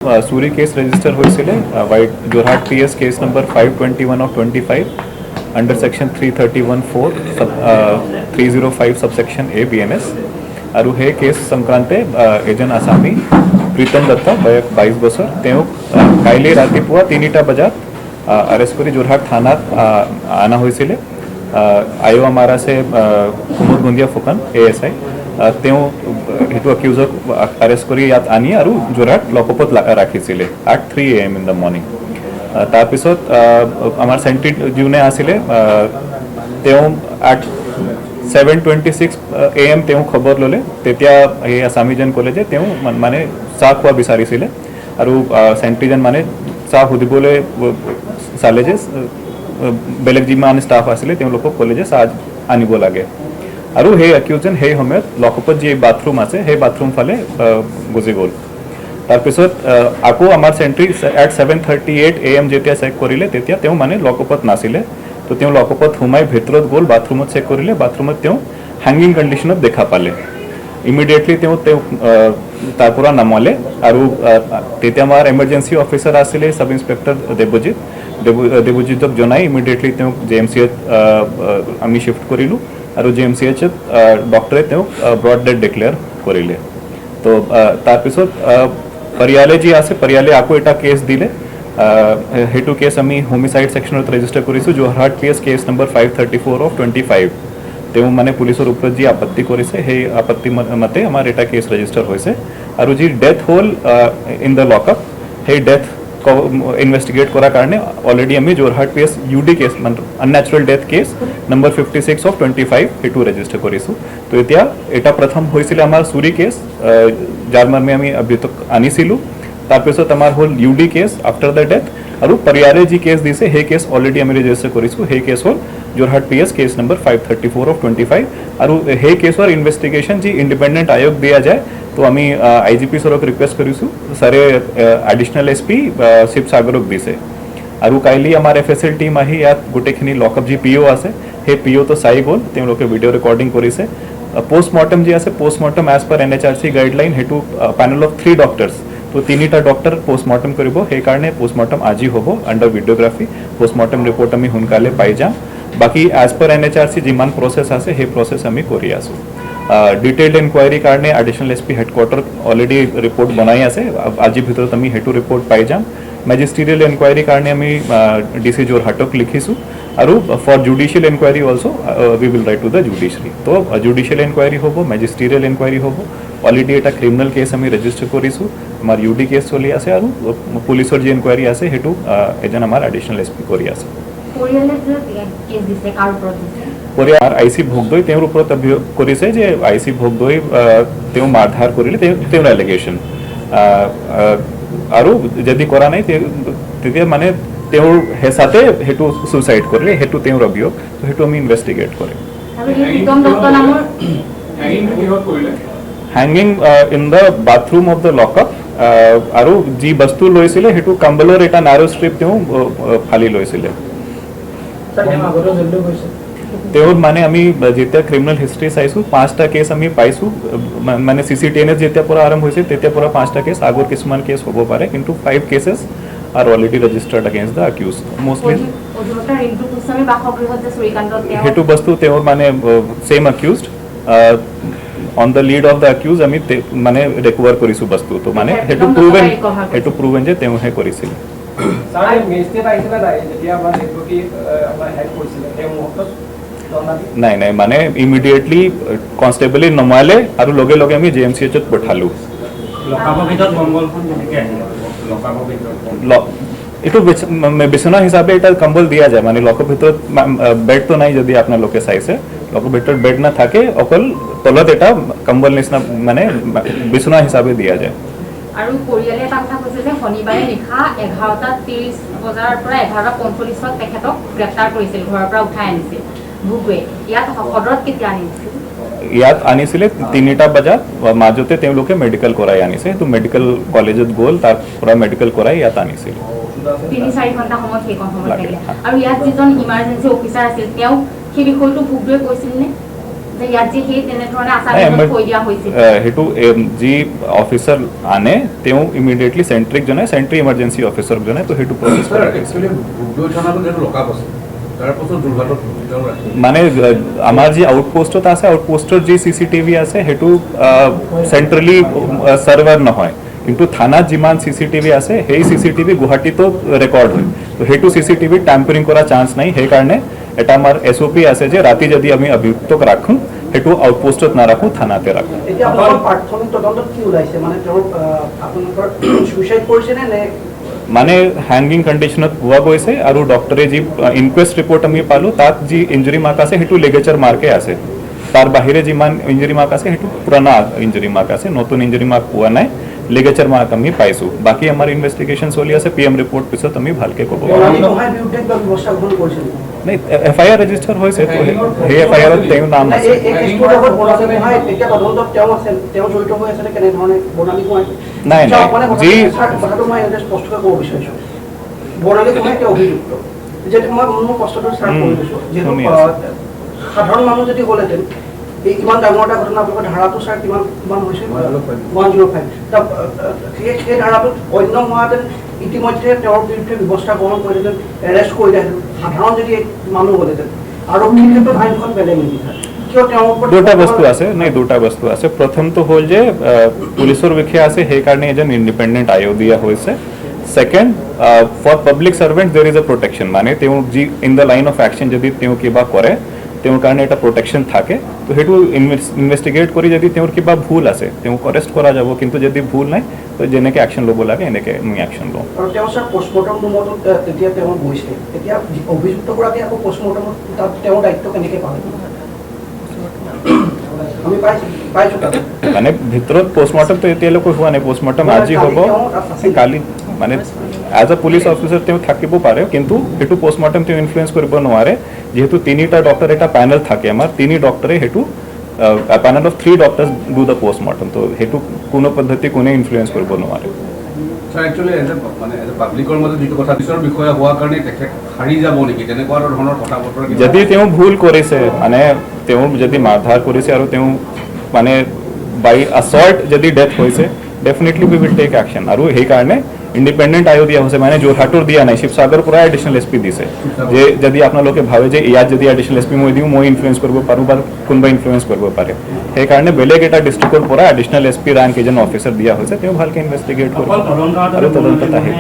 Suri case register হৈছিলে white Jorhat PS case number 521 of 25 under section 331(4) 305 subsection A BNS और हे case संक्रांते एजन आसामी प्रीतम दत्ता 22 बছর तेव काइले रातिपुआ 3टा बजात अरेस्ट करी जोरहाट थाना आना হৈছিলে आयो हमारा से कुमुद गुंदिया फुकन एएसआई तेव हेतु अक्यूजक अरेस्ट करी यात आनी और Jorhat लकअपत राखिছিলে at 3 AM in the morning तार पिছত आमार सेंट्री जीवने आसिले तेव at 7:26 AM तेव खबर लले तेतिया हे आसामीजन कले जे तेव माने चा खुआ बिचारिছিলে और सेंट्रीजन माने चा हुदिबले साले जे बेलेग जिमान स्टाफ आसिले तेव लोक कले जे चा आनिब लागे और हे अक्यूजन हे हमें लकअपत जी बाथरूम आछे हे बाथरूम फाले गुजि गल तार पिছত आको आमार Sentry at 7:38 AM Jetia check करिले तेतिया तेव माने लकअपत नासिले तो तेव लकअपत हुमाय भितरत गल बाथरूमत चेक करिले बाथरूमत तेव हैंगिंग कंडीशनत देखा पाले इमिडिएटली तेव तारपुरा नामाले और तेतिया आमार emergency officer आसिले sub inspector Devajit जनाई इमिडिएटली तेव जेएमसीएच आमी शिफ्ट करिलु और जेएमसीएच डॉक्टरे तेव ब्रॉड डेड डिक्लेयर करिले तो तार पिছত परियाले जी आसे परियाले आको एटा केस दिले हेटू केस आमी होमिसाइड सेक्शनत रजिस्टर करिसु Jorhat PS case number 534 of 25 तेव माने पुलिसर ऊपर जी आपत्ति करिसे हे आपत्ति मते हमार एटा केस रजिस्टर होइसे और जी डेथ होल इन द लॉकअप हे डेथ इन्वेस्टिगेट करा कारणे ऑलरेडी आमी Jorhat PS UD case unnatural death case number 56 of 25 हेटू रजिस्टर करिसु तो एतिया एटा प्रथम होइसिले आमार सूरी केस जार मर्मे आमी अभी तक आनिसिलु तार पिছত आमार होल UD case after the death और परियारे जी केस दिसे हे केस ऑलरेडी आमी रजिस्टर करिसु हे केस होल Jorhat PS case number 534 of 25 और हे केसवर इन्वेस्टिगेशन जी इंडिपेंडेंट आयोग दिया जाए तो आमी आईजीपी सरक रिक्वेस्ट करिसु सारे एडिशनल एसपी शिवसागरक दिसे और काइली आमार एफएसएल टीम आही यात गोटेखिनि लॉकअप जी पीओ आसे हे पीओ तो साई गोल तेम लोके वीडियो रिकॉर्डिंग करिसे पोस्टमार्टम जी आसे postmortem as per NHRC guideline हेतु पैनल ऑफ 3 डॉक्टर्स तो 3टा डॉक्टर पोस्टमार्टम करिबो हे कारणे पोस्टमार्टम आजी होबो अंडर वीडियोग्राफी पोस्टमार्टम रिपोर्ट आमी हुनकाले पाई जा बाकी एज पर एनएचआरसी जिमान प्रोसेस आसे हे प्रोसेस आमी करि आसु डिटेल्ड इन्क्वायरी कारणे additional SP headquarter already report बनाई आसे आजी भितर आमी हेतु रिपोर्ट पाई जा मैजिस्ट्रियल इन्क्वायरी कारणे आमी डीसी जोरहाटक लिखिसु और for judicial inquiry also we will write to the judiciary तो जुडिशियल इन्क्वायरी होबो मैजिस्ट्रियल इन्क्वायरी होबो ऑलरेडी एटा क्रिमिनल केस आमी रजिस्टर करिसु आमार यूडी केस चलि आसे और पुलिसर जी इन्क्वायरी आसे हेतु एजन आमार एडिशनल एसपी करि आसे परियार आईसी भोगदोई तेर ऊपर अभियोग करिसे जे आईसी भोगदोई तेव मारधार करिले तेर एलिगेशन और जदि करा नै तेतिया माने तेर हे साथे हेतु सुसाइड करले हेतु तेर अभियोग तो हेतु आमी इन्वेस्टिगेट करे hanging in the bathroom of the lockup और जी वस्तु लइसिले हेतु कंबलर एटा नैरो स्ट्रिप तेव फाली लइसिले तेवर माने आमी जेतिया क्रिमिनल हिस्ट्री चाइसु 5टा केस आमी पाइसु माने सीसीटीएनएस जेतिया पूरा आरंभ होइसे तेतिया पूरा 5टा केस आगोर किसमान केस होबो पारे किंतु 5 cases are already registered against the accused mostly हेतु वस्तु तेवर माने same accused on the lead of the accused आमी माने रिकवर करिसु वस्तु तो माने हेतु प्रूवन जे तेव हे करिसिले नहीं नहीं माने इमिडिएटली कॉन्स्टेबल नमाले और लगे लगे आमी जेएमसीएच पठालु एटू बिछना हिसाबे एटा कंबल दिया जाए माने लॉकअप भीतर बेड तो नहीं जदि आपना लोके साइज है लॉकअप भीतर बेड ना थाके अकल तलत एटा कंबल निसना माने बिछना हिसाबे दिया जाए আৰু পৰিয়ালে এটা কথা কৈছে যে শনিবাৰে নিশা 11:30 বজাৰ পৰা 11:45 ত তেখেতক গ্ৰেপ্তাৰ কৰিছিল ঘৰৰ পৰা উঠাই আনিছিল ভুগৱে ইয়াত সদৰত কেতিয়া আনিছিল ইয়াত আনিছিলে 3টা বজাত মাজতে তেও লোকে মেডিকেল কৰাই আনিছে তো মেডিকেল কলেজত গল তাৰ পুৰা মেডিকেল কৰাই ইয়াত আনিছিল 3-4 ঘণ্টা সময় সেই সময় লাগিলে আৰু ইয়াত যিজন ইমাৰ্জেন্সি অফিচাৰ আছিল তেওঁ সেই বিষয়টো ভুগৱে কৈছিল নে যে ইয়াত যি সেই তেনেধৰণে আচাৰ নাই, নিয়মত কৈ দিয়া হৈছিল সেইটো যি অফিচাৰ আনে তেওঁ ইমিডিয়েটলি চেণ্ট্ৰিক জনায়, চেণ্ট্ৰি ইমাৰ্জেঞ্চি অফিচাৰক জনায়, তো সেইটো প্ৰচেছ কৰা হৈছে। মানে আমাৰ যি আউটপোষ্টত আছে, আউটপোষ্টৰ যি CCTV আছে সেইটো চেণ্ট্ৰেলি চাৰ্ভাৰ নহয়, কিন্তু থানাত যিমান CCTV আছে সেই CCTV গুৱাহাটীতো ৰেকৰ্ড হয়, তো সেইটো CCTV টাম্পাৰিং কৰা চান্স নাই। সেইকাৰণে এটা আমাৰ SOP আছে যে ৰাতি যদি আমি অভিযুক্তক ৰাখোঁ সেইটো আউটপোষ্টত নাৰাখোঁ, থানাতে ৰাখোঁ। এতিয়া আপোনালোকৰ প্ৰাথমিক তদন্তত কি ওলাইছে, মানে তেওঁ আপোনালোকৰ সুইচাইড কৰিছে নে মানে হ্যাঙ্গিং কণ্ডিশ্যনত পোৱা গৈছে, আৰু ডক্টৰে যি ইনকুৱেষ্ট ৰিপৰ্ট আমি পালোঁ তাত যি ইঞ্জুৰি মাৰ্ক আছে সেইটো লিগেচাৰ মাৰ্কে আছে, তাৰ বাহিৰে যিমান ইঞ্জুৰি মাৰ্ক আছে সেইটো পুৰণা ইঞ্জুৰি মাৰ্ক আছে, নতুন ইঞ্জুৰি মাৰ্ক পোৱা নাই, লিগেচাৰ মাৰ্ক আমি পাইছোঁ। বাকী আমাৰ ইনভেষ্টিগেশ্যন চলি আছে, PM ৰিপৰ্ট পিছত আমি ভালকৈ ক'ব পাৰিম। নাই, FIR ৰেজিষ্টাৰ হৈছে, তো সেই FIRত তেওঁৰ নাম আছে। নাই নাই, যি কথাটো মই স্পষ্টকৈ ক'ব বিচাৰিছোঁ, বৰ্ণালী গোহাঁই তেওঁ অভিযুক্ত, যিহেতু মই মোৰ প্ৰশ্নটো ষ্টাৰ্ট কৰি দিছোঁ, যিহেতু সাধাৰণ মানুহ যদি হ'লহেঁতেন এই ইমান ডাঙৰ এটা ঘটনা, আপোনালোকৰ ধাৰাটো ছাৰ কিমান হৈছে 105, সেই ধাৰাটোত অন্য হোৱাহেঁতেন ইতিমধ্যে তেওঁৰ বিৰুদ্ধে ব্যৱস্থা গ্ৰহণ কৰিলেহেঁতেন, এৰেষ্ট কৰিলেহেঁতেন, সাধাৰণ যদি মানুহ হ'লহেঁতেন। আৰক্ষীৰ ক্ষেত্ৰত আইনখন বেলেগ নেকি? দুটা বস্তু আছে, নাই দুটা বস্তু আছে। প্ৰথমটো হ'ল যে পুলিচৰ বিষয়া আছে, সেইকাৰণে এজন ইণ্ডিপেণ্ডেণ্ট আয়োগ দিয়া হৈছে। Second, for public servant there is a protection, মানে তেওঁ যি in the line of action যদি তেওঁ কিবা কৰে তেওঁৰ কাৰণে এটা প্ৰটেকশ্যন থাকে, তো সেইটো ইনভেষ্টিগেট কৰি যদি তেওঁৰ কিবা ভুল আছে তেওঁক এৰেষ্ট কৰা যাব, কিন্তু যদি ভুল নাই তো যেনেকৈ একশ্যন ল'ব লাগে এনেকৈ আমি একশ্যন লওঁ। আৰু তেওঁ ছাৰ পষ্টমৰ্টম ৰুমত তেতিয়া তেওঁ গৈছে, তেতিয়া অভিযুক্তগৰাকী আকৌ পষ্টমৰ্টমত তাত তেওঁৰ দায়িত্ব কেনেকৈ পালে? আমি পাইছোঁ মানে ভিতৰত পষ্টমৰ্টমটো এতিয়ালৈকে হোৱা নাই, পষ্টমৰ্টম আজি হ'ব, কালি মানে এজ এ পুলিচ অফিচাৰ তেওঁ থাকিব পাৰে, কিন্তু সেইটো পষ্টমৰ্টম তেওঁ ইনফ্লুৱেঞ্চ কৰিব নোৱাৰে, যিহেতু তিনিটা ডক্টৰ এটা পেনেল থাকে আমাৰ, তিনি ডক্টৰে সেইটো panel of 3 doctors do the postmortem, তো সেইটো কোনো পদ্ধতি কোনে ইনফ্লুৱেঞ্চ কৰিব নোৱাৰে। ছাৰ একচুৱেলি মানে পাব্লিকৰ মাজত যিটো কথা পিছৰ বিষয়া হোৱাৰ কাৰণে তেখেত হাৰি যাব নেকি, তেনেকুৱা ধৰণৰ কথা বতৰা? যদি তেওঁ ভুল কৰিছে, মানে তেওঁ যদি মাৰধাৰ কৰিছে আৰু তেওঁ মানে বাই assault যদি ডেথ হৈছে, definitely we will take action. আৰু সেইকাৰণে ইণ্ডিপেণ্ডেণ্ট আয়োগ দিয়া হৈছে, মানে যোৰহাটৰ দিয়া নাই, শিৱসাগৰৰ পৰা এডিশ্যনেল SP দিছে, যে যদি আপোনালোকে ভাবে যে ইয়াত যদি এডিশ্যনেল SP মই দিওঁ মই ইনফ্লুৱেঞ্চ কৰিব পাৰোঁ বা কোনোবা ইনফ্লুৱেঞ্চ কৰিব পাৰে, সেইকাৰণে বেলেগ এটা ডিষ্ট্ৰিক্টৰ পৰা এডিশ্যনেল SP ৰেংক এজন অফিচাৰ দিয়া হৈছে, তেওঁ ভালকৈ ইনভেষ্টিগেট কৰিব আৰু তদন্তত আহিব।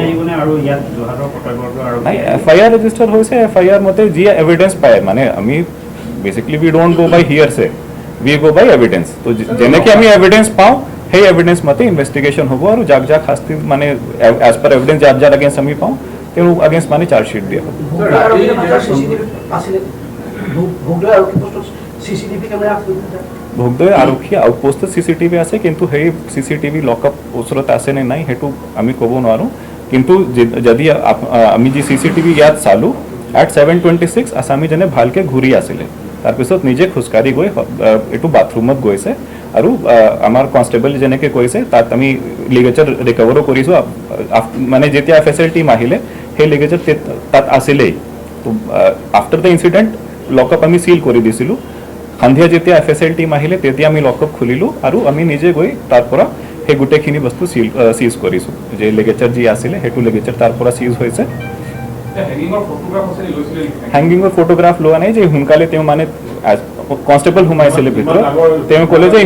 নাই, FIR ৰেজিষ্টাৰ হৈছে, FIR মতে যি এভিডেঞ্চ পায়, মানে আমি basically we don't go by hearsay, we go by evidence, তো যেনেকৈ আমি এভিডেঞ্চ পাওঁ সেই এভিডেঞ্চ মতে ইনভেষ্টিগেশ্যন হ'ব, আৰু যাক যাক শাস্তি মানে এজ পাৰ এভিডেঞ্চ যাৰ যাৰ আগেইনষ্ট আমি পাওঁ তেওঁ আগেইনষ্ট মানে চাৰ্জশ্বিট দিয়া হ'ব। ভোগদৈ আৰক্ষী আউটপোষ্টত CCTV আছে, কিন্তু সেই CCTV লকআপ ওচৰত আছে নে নাই সেইটো আমি ক'ব নোৱাৰোঁ, কিন্তু যদি আমি যি CCTV ইয়াত চালোঁ এট 7:26 আছামীজনে ভালকৈ ঘূৰি আছিলে, তাৰপিছত নিজে খোজকাঢ়ি গৈ এইটো বাথৰুমত গৈছে, আৰু আমাৰ কনষ্টেবল যেনেকৈ কৈছে তাত আমি লিগেচাৰ ৰিকভাৰো কৰিছোঁ, মানে যেতিয়া FSL টিম আহিলে সেই লিগেচাৰ তাত আছিলেই, তো আফটাৰ দ্য ইনচিডেণ্ট লকআপ আমি চিল কৰি দিছিলোঁ। সন্ধিয়া যেতিয়া FSL টিম আহিলে তেতিয়া আমি লকআপ খুলিলোঁ, আৰু আমি নিজে গৈ তাৰ পৰা সেই গোটেইখিনি বস্তু চিজ কৰিছোঁ, যে লিগেচাৰ যি আছিলে সেইটো লিগেচাৰ তাৰ পৰা চিজ হৈছে। হেংগিঙৰ ফটোগ্ৰাফ লোৱা নাই, যে সোনকালে তেওঁ মানে কনষ্টেবল সোমাইছিলে ভিতৰত, তেওঁ ক'লে যে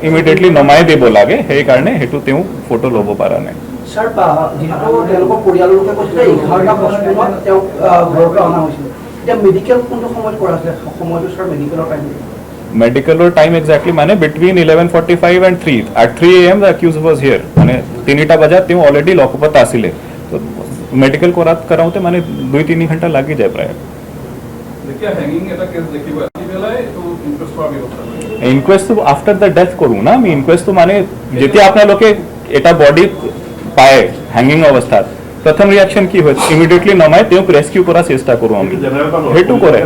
ইমিডিয়েটলি নমাই দিব লাগে, সেইকাৰণে সেইটো তেওঁ ফটো ল'ব পৰা নাই। ছাৰ, যিহেতু তেওঁলোকৰ পৰিয়ালৰ লোকে কৈছিলে 11:55 তেওঁক ঘৰৰ পৰা অনা হৈছিল, এতিয়া মেডিকেল কোনটো সময়ত কৰা হৈছিলে, সময়টো ছাৰ মেডিকেলৰ টাইম? মেডিকেলৰ টাইম এক্সেক্টলি মানে between 11:45 and 3 at 3 AM the accused was here, মানে 3টা বজাত তেওঁ অলৰেডি লকআপত আছিলে, তো মেডিকেল কৰাওঁতে মানে 2-3 ঘণ্টা লাগি যায় প্ৰায়। ইনকুৱেষ্টটো আফটাৰ দ্য ডেথ কৰোঁ না আমি, ইনকুৱেষ্টটো মানে যেতিয়া আপোনালোকে এটা বডি পায় হেংগিং অৱস্থাত প্ৰথম ৰিয়াকশ্যন কি হয়, ইমিডিয়েটলি নমাই তেওঁক ৰেস্কিউ কৰাৰ চেষ্টা কৰোঁ আমি, সেইটো কৰে।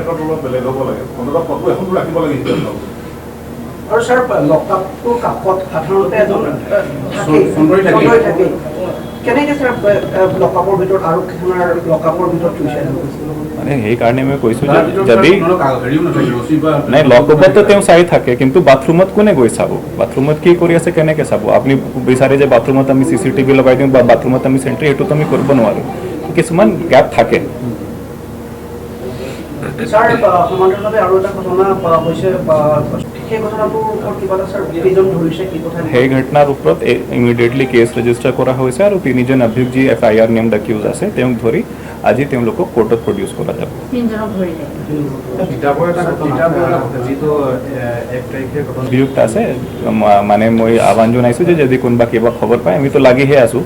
আৰু ছাৰ লকআপটোৰ কাষত সাধাৰণতে এজন চন্দৰী থাকে। থাকে কেনেকৈ ছাৰ লকআপৰ ভিতৰত আৰক্ষী থানাৰ লকআপৰ ভিতৰত চুইচাইড মানে সেইকাৰণে মই কৈছোঁ তাৰ যে ভিতৰত যদি হেৰিও নাথাকে ৰছী বা নাই লকআপতো তেওঁ চাই থাকে কিন্তু বাথৰুমত কোনে গৈ চাব বাথৰুমত কি কৰি আছে কেনেকৈ চাব আপুনি বিচাৰে যে বাথৰুমত আমি CCTV লগাই দিওঁ বা বাথৰুমত আমি চেণ্ট্ৰি এইটোতো আমি কৰিব নোৱাৰোঁ কিছুমান গ্যাপ থাকে ছাৰ সমান্তৰালভাৱে আৰু এটা ঘটনা হৈছে সেই ঘটনাটোৰ ওপৰত কিবা এটা ছাৰ কেইজন ধৰিছে কি কথা সেই ঘটনাৰ ওপৰত ইমিডিয়েটলি কেছ ৰেজিষ্টাৰ কৰা হৈছে আৰু তিনিজন অভিযোগ যি FIR নেমড একিউজ আছে তেওঁক ধৰি আজি তেওঁলোকক কোৰ্টত প্ৰডিউচ কৰা যাব তিনিজনক ধৰিলে অভিযুক্ত আছে মানে মই আহ্বান জনাইছোঁ যে যদি কোনোবা কিবা খবৰ পায় আমিতো লাগিহে আছোঁ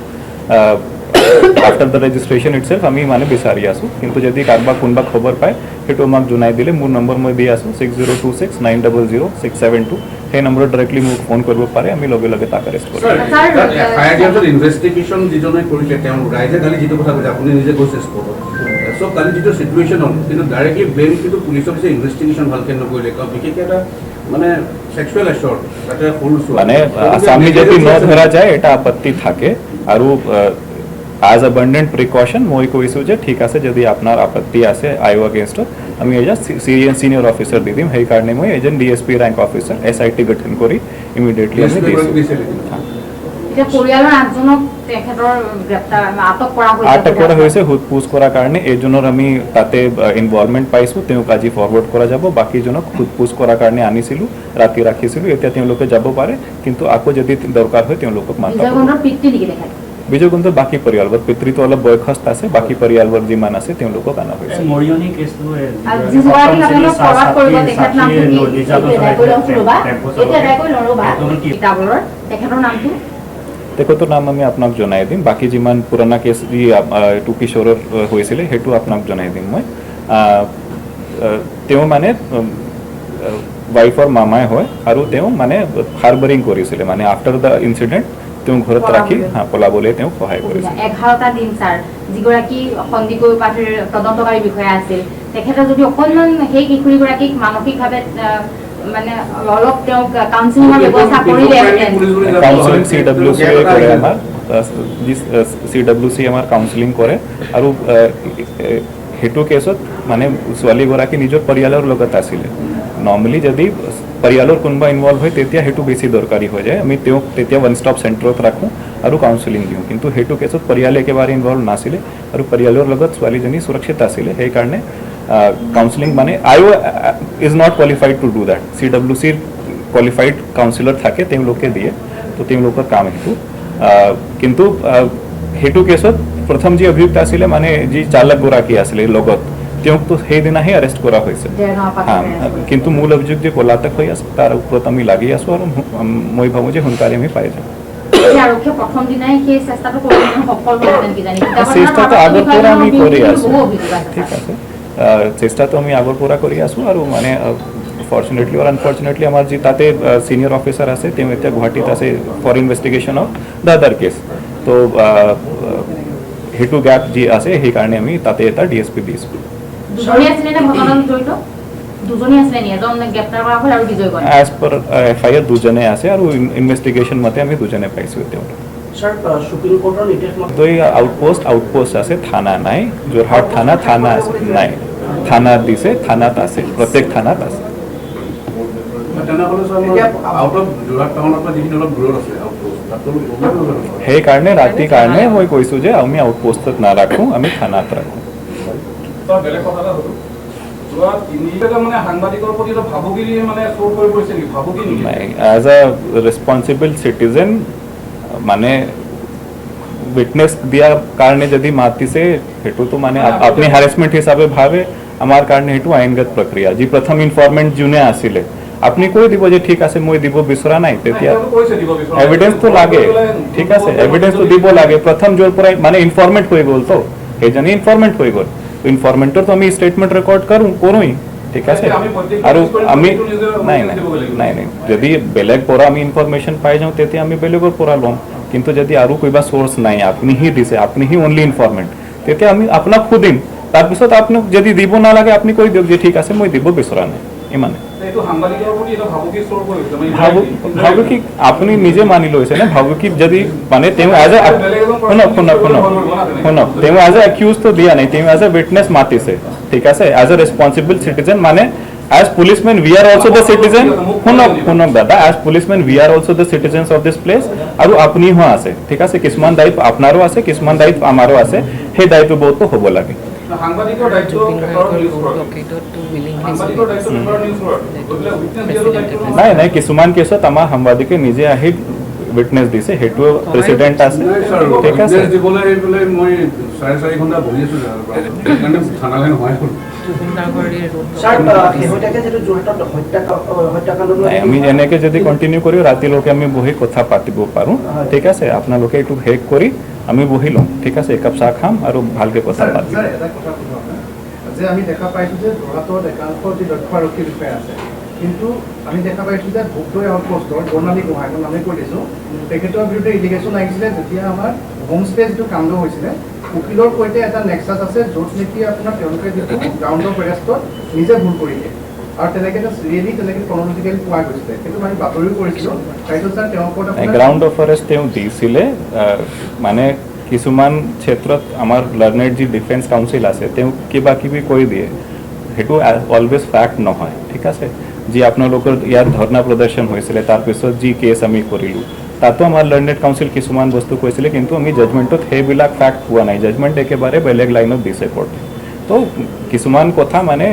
আফটাৰ দ্য ৰেজিষ্ট্ৰেশ্যন ইটছেল্ফ আমি মানে বিচাৰি আছোঁ কিন্তু যদি কাৰোবাক কোনোবা খবৰ পায় সেইটো আমাক জনাই দিলে মোৰ নম্বৰ মই দি আছোঁ 6026900672 সেই নম্বৰত ডাইৰেক্টলি মোক ফোন কৰিব পাৰে আমি লগে লগে তাক এৰেষ্ট কৰিম ইনভেষ্টিগেশ্যন যিজনে কৰিলে তেওঁ ৰাইজে কালি যিটো কথা কৈছে আপুনি নিজে কৈছে স্পটত চব কালি যিটো চিটুৱেশ্যন হ'ল কিন্তু ডাইৰেক্টলি ব্লেম কিন্তু পুলিচক দিছে ইনভেষ্টিগেশ্যন ভালকৈ নকৰিলে কাৰণ বিশেষকৈ এটা মানে সেক্সুৱেল এছৰ্ট তাতে সৰু মানে আসামি যদি ন ধৰা যায় এটা আপত্তি থাকে আৰু as abundant precaution মই কৈছোঁ যে ঠিক আছে যদি আপোনাৰ আপত্তি আছে আইও এগেইনষ্টত আমি এজন সিনিয়ৰ অফিচাৰ দি দিম সেইকাৰণে মই এজন DSP ৰেংক অফিচাৰ SIT গঠন কৰি ইমিডিয়েটলি আমি দিছোঁ এতিয়া পৰিয়ালৰ 8জনক তেখেতৰ গ্ৰেপ্তাৰ আটক কৰা হৈছে সোধপোছ কৰাৰ কাৰণে এজনৰ আমি তাতে ইনভলভমেণ্ট পাইছোঁ তেওঁক আজি ফৰৱাৰ্ড কৰা যাব বাকীজনক সোধপোছ কৰাৰ কাৰণে আনিছিলোঁ ৰাতি ৰাখিছিলোঁ এতিয়া তেওঁলোকে যাব পাৰে কিন্তু আকৌ যদি দৰকাৰ হয় তেওঁলোকক মাতা বিজয় গন্ধৰ বাকী পৰিয়ালবৰ্গ পিতৃটো অলপ বয়সস্থ আছে বাকী পৰিয়ালবৰ্গ যিমান আছে তেওঁলোকক অনা হৈছে মৰিয়নি কেছটো তেখেতৰ নাম আমি আপোনাক জনাই দিম বাকী যিমান পুৰণা কেছ যি এইটো কিশোৰৰ হৈছিলে সেইটো আপোনাক জনাই দিম মই তেওঁ মানে ৱাইফৰ মামাই হয় আৰু তেওঁ মানে হাৰ্বাৰিং কৰিছিলে মানে আফটাৰ দ্য ইনচিডেণ্ট তেওঁ ঘৰত ৰাখি পলাবলৈ তেওঁ সহায় কৰিছে 11টা দিন ছাৰ যিগৰাকী সন্দিকৈ পাৰ্টিৰ তদন্তকাৰী বিষয়া আছিল তেখেতে যদি অকণমান সেই কিশোৰীগৰাকীক মানসিকভাৱে মানে অলপ তেওঁক কাউন্সিলিঙৰ ব্যৱস্থা কৰিলে কাউন্সিলিং CWC কৰে আমাৰ CWC আমাৰ কাউন্সিলিং কৰে আৰু সেইটো কেছত মানে ছোৱালীগৰাকী নিজৰ পৰিয়ালৰ লগত আছিলে নৰ্মেলি যদি পৰিয়ালৰ কোনোবা ইনভলভ হয় তেতিয়া সেইটো বেছি দৰকাৰী হৈ যায় আমি তেওঁক তেতিয়া ওৱান ষ্টপ চেণ্টাৰত ৰাখোঁ আৰু কাউন্সিলিং দিওঁ কিন্তু সেইটো কেছত পৰিয়াল একেবাৰে ইনভলভ নাছিলে আৰু পৰিয়ালৰ লগত ছোৱালীজনী সুৰক্ষিত আছিলে সেইকাৰণে কাউন্সিলিং মানে IO is not qualified to do that CWCৰ কোৱালিফাইড কাউন্সিলৰ থাকে তেওঁলোকে দিয়ে তো তেওঁলোকৰ কাম সেইটো কিন্তু সেইটো কেছত প্ৰথম যি অভিযুক্ত আছিলে মানে যি চালকগৰাকী আছিলে লগত তেওঁকতো সেইদিনাহে এৰেষ্ট কৰা হৈছে কিন্তু মূল অভিযোগ যে পলাতক হৈ আছে তাৰ ওপৰত আমি লাগি আছোঁ আৰু মই ভাবোঁ যে সোনকালে আমি পাই যাম চেষ্টাটো আগৰ পৰা আমি কৰি আছোঁ ঠিক আছে চেষ্টাটো আমি আগৰ পৰা কৰি আছোঁ আৰু মানে ফৰ্চুনেটলি আৰু আনফৰ্চুনেটলি আমাৰ যি তাতে ছিনিয়ৰ অফিচাৰ আছে তেওঁ এতিয়া গুৱাহাটীত আছে for investigation of the other case তো সেইটো গেপ যি আছে সেইকাৰণে আমি তাতে এটা DSP দিছোঁ এজ পাৰ FIR দুজনে আছে আৰু ইনভেষ্টিগেশ্যন মতে আমি দুজনে পাইছোঁ এতিয়া আউটপোষ্ট আছে থানা নাই যোৰহাট থানা আছে নাই থানাত দিছে থানাত আছে প্ৰত্যেক থানাত আছে সেইকাৰণে ৰাতিৰ কাৰণে মই কৈছোঁ যে আমি আউটপোষ্টত নাৰাখোঁ আমি থানাত ৰাখোঁ এজ এ ৰেছপনচিবল চিটিজেন মানে উইটনেছ দিয়াৰ কাৰণে যদি মাতিছে সেইটোতো মানে আপুনি হেৰাছমেণ্ট হিচাপে ভাবে আমাৰ কাৰণে সেইটো আইনগত প্ৰক্ৰিয়া যি প্ৰথম ইনফৰ্মেণ্ট যোনে আছিলে আপুনি কৈ দিব যে ঠিক আছে মই দিব বিচৰা নাই তেতিয়া এভিডেন্সটো লাগে ঠিক আছে এভিডেন্সটো দিব লাগে প্ৰথম যোৰ পৰা মানে ইনফৰ্মেণ্ট হৈ গ'ল তো সেইজনে ইনফৰ্মেণ্ট হৈ গ'ল ইনফৰ্মেণ্টৰ তো আমি ষ্টেটমেণ্ট ৰেকৰ্ড কৰোঁই ঠিক আছে আৰু আমি নাই যদি বেলেগ পৰা আমি ইনফৰ্মেশ্যন পাই যাওঁ তেতিয়া আমি বেলেগৰ পৰা ল'ম কিন্তু যদি আৰু কিবা চ'ৰ্চ নাই আপুনিহি দিছে আপুনিহি অনলি ইনফৰ্মেণ্ট তেতিয়া আমি আপোনাক সুধিম তাৰপিছত আপোনাক যদি দিব নালাগে আপুনি কৈ দিয়ক যে ঠিক আছে মই দিব বিচৰা নাই ইমানে এইটো সাংবাদিকৰ প্ৰতি এটা ভাবুকি স্তৰ কৰিছে মানে ভাবুকি আপুনি নিজে মানি লৈছে নে ভাবুকি যদি মানে তেওঁ এজ এ শুনক তেওঁ এজ এ একিউজটো দিয়া নাই তেওঁ এজ এ উইটনেছ মাতিছে ঠিক আছে এজ এ ৰেছপন্সিবল চিটিজেন মানে as policemen we are also the citizen শুনক দাদা as policemen we are also the citizens of this place আৰু আপুনি হোৱা আছে ঠিক আছে কিছুমান দায়িত্ব আপোনাৰো আছে কিছুমান দায়িত্ব আমাৰো আছে সেই দায়িত্ববোধটো হ'ব লাগে সাংবাদিকৰ দায়িত্ব পেপাৰত নিউজ কৰা সাংবাদিকৰ দায়িত্ব পেপাৰত নিউজ কৰা গতিকে উইটনেছ দিয়াটো দায়িত্ব নাই কিছুমান কেছত আমাৰ সাংবাদিকে নিজে আহি উইটনেছ দিছে সেইটো প্ৰেচিডেণ্ট আছে ঠিক আছে দিবলৈ আহিবলৈ মই 4.5 ঘণ্টা বহি আছোঁ সেইকাৰণে থানালৈ নহয় ছাৰ শেহতীয়াকৈ যিটো যোৰহাটত হত্যাকাণ্ড আমি এনেকে যদি কণ্টিনিউ কৰি ৰাতিলৈকে আমি বহি কথা পাতিব পাৰোঁ ঠিক আছে আপোনালোকে এইটো শেষ কৰি আমি বহি ল'ম ঠিক আছে একাপ চাহ খাম আৰু ভালকৈ কথা পাতিম এটা কথা সুধো যে আমি দেখা পাইছোঁ যে যোৰহাটত একাংশ যি দক্ষ আৰক্ষী বিষয়া আছে কিন্তু আমি দেখা পাইছোঁ যে ভোগদৈ আউটপোষ্টৰ বৰ্ণালী গোহাঁই নামে কৈ দিছোঁ তেখেতৰ বিৰুদ্ধে ইলিগেশ্যন আহিছিলে যেতিয়া আমাৰ হোম ষ্টে যিটো কাণ্ড হৈছিলে উকিলৰ সৈতে এটা নেক্সাছ আছে য'ত নেকি আপোনাৰ তেওঁলোকে যিটো গ্ৰাউণ্ড অফ এৰেষ্টত নিজে ভুল কৰি দিয়ে আৰু তেনেকৈ ৰিয়েলি তেনেকৈ ক্ৰনলজিকেলি পোৱা গৈছিলে সেইটো আমি বাতৰিও কৰিছিলোঁ তাৰপিছত ছাৰ তেওঁৰ ওপৰত গ্ৰাউণ্ড অফ আৰেষ্ট তেওঁ দিছিলে মানে কিছুমান ক্ষেত্ৰত আমাৰ লাৰ্নেড যি ডিফেন্স কাউন্সিল আছে তেওঁ কিবা কিবি কৈ দিয়ে সেইটো অলৱেজ ফেক্ট নহয় ঠিক আছে যি আপোনালোকৰ ইয়াত ধৰ্ণা প্ৰদৰ্শন হৈছিলে তাৰপিছত যি কেছ আমি কৰিলোঁ তাতো আমাৰ লাৰ্নেড কাউন্সিল কিছুমান বস্তু কৈছিলে কিন্তু আমি জাজমেণ্টত সেইবিলাক ফেক্ট পোৱা নাই জাজমেণ্ট একেবাৰে বেলেগ লাইনত দিছে কোৰ্টে তো কিছুমান কথা মানে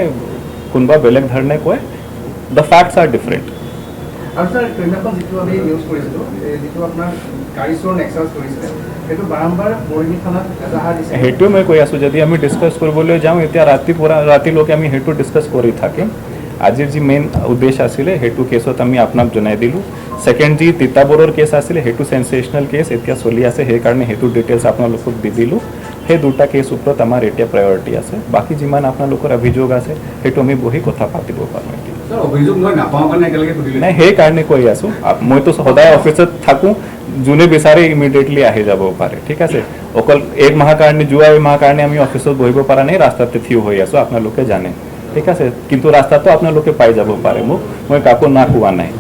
কোনোবা বেলেগ ধৰণে কয় দ্য ফেক্টছ আৰ ডিফাৰেণ্ট আৰু ছাৰ সেইদিনাখন যিটো আমি নিউজ কৰিছিলোঁ যিটো আপোনাৰ গাড়ী চোৰ নেক্সাছ কৰিছিলে সেইটো বাৰম্বাৰ মৰিগাঁও থানাত এজাহাৰ দিছে সেইটোৱে মই কৈ আছোঁ যদি আমি ডিছকাছ কৰিবলৈ যাওঁ এতিয়া ৰাতিলৈকে আমি সেইটো ডিছকাছ কৰি থাকিম আজিৰ যি মেইন উদ্দেশ্য আছিলে সেইটো কেছত আমি আপোনাক জনাই দিলোঁ ছেকেণ্ড যি তিতাবৰৰ কেছ আছিলে সেইটো চেনচেশ্যনেল কেছ এতিয়া চলি আছে সেইকাৰণে সেইটো ডিটেইলছ আপোনালোকক দি দিলোঁ সেই দুটা কেছ ওপৰত আমাৰ এতিয়া প্ৰায়ৰিটি আছে বাকী যিমান আপোনালোকৰ অভিযোগ আছে সেইটো আমি বহি কথা পাতিব পাৰোঁ এতিয়া অভিযোগ মই নাপাওঁ কাৰণে একেলগে সুধিলে নাই সেইকাৰণে কৈ আছোঁ মইতো সদায় অফিচত থাকোঁ যোনে বিচাৰে ইমিডিয়েটলি আহি যাব পাৰে ঠিক আছে অকল এক মাহৰ কাৰণে যোৱা মাহৰ কাৰণে আমি অফিচত বহিব পৰা নাই ৰাস্তাতে থিয় হৈ আছোঁ আপোনালোকে জানে ঠিক আছে কিন্তু ৰাস্তাটো আপোনালোকে পাই যাব পাৰে মোক মই কাকো না কোৱা নাই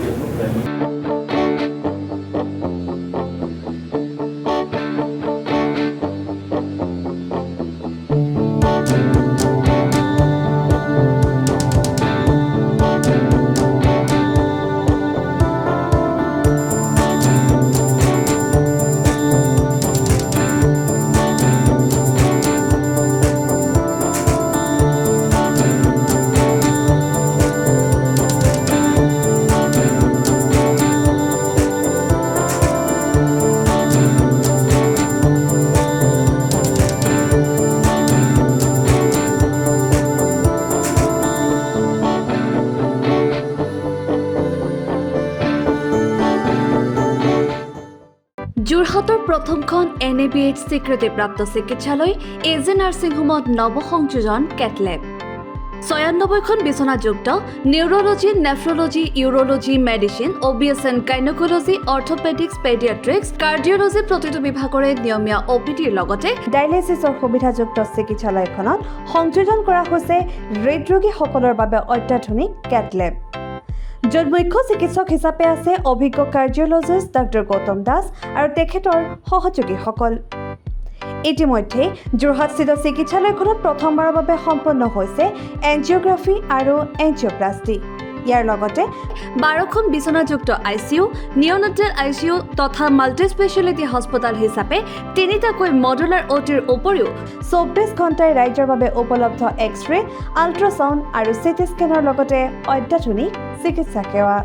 যোৰহাটৰ প্ৰথমখন NABH স্বীকৃতিপ্ৰাপ্ত চিকিৎসালয় AJ নাৰ্ছিং হোমত নৱসংযোজন কেটলেব ৯৬খন বিচনাযুক্ত neurology nephrology urology medicine OBSN gynaecology orthopaedics paediatrics cardiology প্ৰতিটো বিভাগৰে নিয়মীয়া OPDৰ লগতে ডায়ালিচিছৰ সুবিধাযুক্ত চিকিৎসালয়খনত সংযোজন কৰা হৈছে হৃদৰোগীসকলৰ বাবে অত্যাধুনিক কেটলেব য'ত মুখ্য চিকিৎসক হিচাপে আছে অভিজ্ঞ কাৰ্ডিঅলজিষ্ট ডক্টৰ গৌতম দাস আৰু তেখেতৰ সহযোগীসকল ইতিমধ্যে যোৰহাটস্থিত চিকিৎসালয়খনত প্ৰথমবাৰৰ বাবে সম্পন্ন হৈছে এনজিঅ'গ্ৰাফি আৰু এনজিঅ'প্লাষ্টি ইয়াৰ লগতে 12খন বিচনাযুক্ত ICU নিঅ'নেটাল ICU তথা মাল্টি স্পেচিয়েলিটি হস্পিটেল হিচাপে 3টাকৈ মডুলাৰ OTৰ উপৰিও 24 ঘণ্টাই ৰাইজৰ বাবে উপলব্ধ এক্স-ৰে আল্ট্ৰাছাউণ্ড আৰু CT স্কেনৰ লগতে অত্যাধুনিক চিকিৎসা সেৱা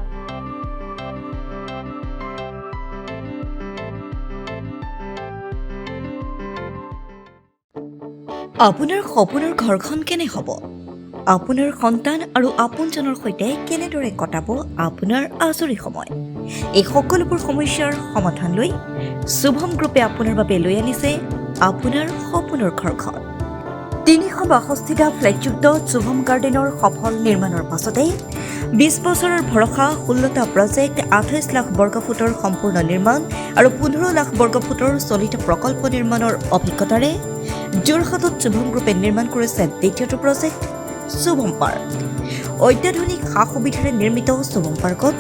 আপোনাৰ সপোনৰ ঘৰখন কেনে হ'ব আপোনাৰ সন্তান আৰু আপোনজনৰ সৈতে কেনেদৰে কটাব আপোনাৰ আজৰি সময় এই সকলোবোৰ সমস্যাৰ সমাধান লৈ শুভম গ্ৰুপে আপোনাৰ বাবে লৈ আনিছে আপোনাৰ সপোনৰ ঘৰখন 362টা ফ্লেটযুক্ত শুভম গাৰ্ডেনৰ সফল নিৰ্মাণৰ পাছতে 20 বছৰৰ ভৰসা 16টা প্ৰজেক্ট 28 লাখ বৰ্গফুটৰ সম্পূৰ্ণ নিৰ্মাণ আৰু 15 লাখ বৰ্গফুটৰ চলিত প্ৰকল্প নিৰ্মাণৰ অভিজ্ঞতাৰে যোৰহাটত শুভম গ্ৰুপে নিৰ্মাণ কৰিছে দ্বিতীয়টো প্ৰজেক্ট শুভম পাৰ্ক অত্যাধুনিক সা সুবিধাৰে নিৰ্মিত শুভম পাৰ্কত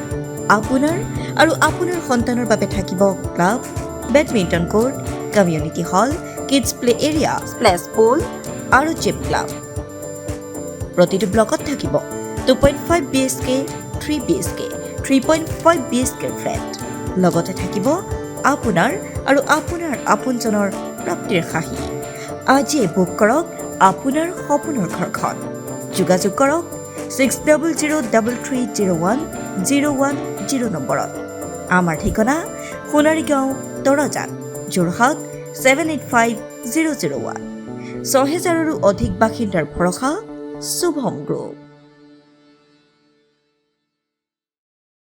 আপোনাৰ আৰু আপোনাৰ সন্তানৰ বাবে থাকিব club, badminton court, community hall, kids play area, splash pool আৰু জিম ক্লাব। প্ৰতিটো ব্লকত থাকিব 2.5 BHK, 3 BHK, 3.5 BHK ফ্লেট। লগতে থাকিব আপোনাৰ আৰু আপোনাৰ আপোনজনৰ প্ৰাপ্তিৰ সাহী। আজিয়ে বুক কৰক আপোনাৰ সপোনৰ ঘৰখন। যোগাযোগ কৰক 6003301010 নম্বৰত। আমাৰ ঠিকনা সোণাৰীগাঁও, তৰাজান, যোৰহাট 785001। 6000ৰো অধিক বাসিন্দাৰ ভৰসা শুভম গ্ৰুপ।